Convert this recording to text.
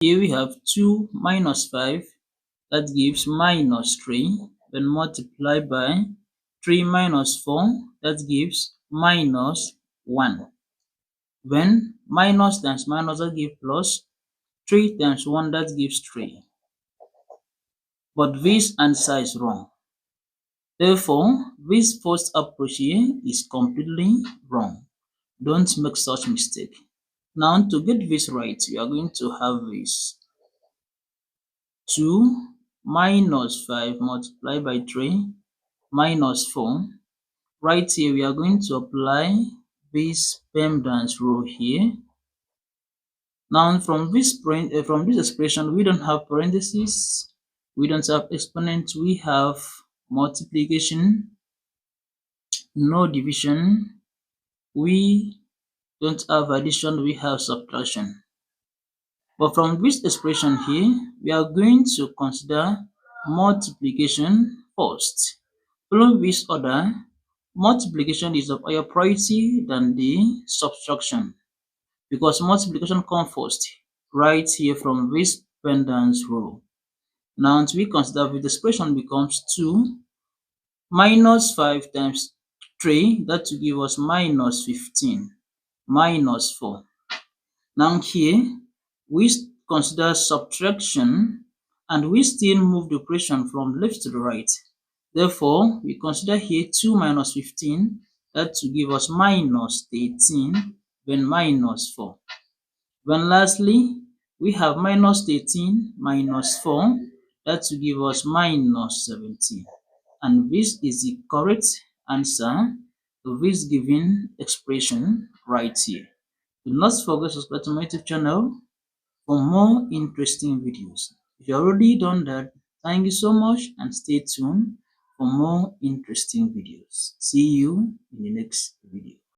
Here we have 2 minus 5, that gives minus 3, then multiply by 3 minus 4, that gives minus 1. When minus times minus, that gives plus, 3 times 1, that gives 3. But this answer is wrong. Therefore, this first approach here is completely wrong. Don't make such mistake. Now, to get this right, we are going to have this 2 minus 5 multiplied by 3 minus 4. Right here, we are going to apply this PEMDAS rule here. Now, from this expression, we don't have parentheses, we don't have exponent, we have multiplication, no division, we don't have addition, we have subtraction. But from this expression here, we are going to consider multiplication first. Following this order, multiplication is of higher priority than the subtraction, because multiplication comes first, right here from this PEMDAS rule. Now, to be considered, the expression becomes 2 minus 5 times 3, that will give us minus 15, minus 4. Now here, we consider subtraction, and we still move the operation from left to the right. Therefore, we consider here 2 minus 15, that will give us minus 18, then minus 4. Then lastly, we have minus 18 minus 4, that will give us minus 17. And this is the correct answer to this given expression right here. Do not forget to subscribe to my YouTube channel for more interesting videos. If you already done that, thank you so much and stay tuned for more interesting videos. See you in the next video.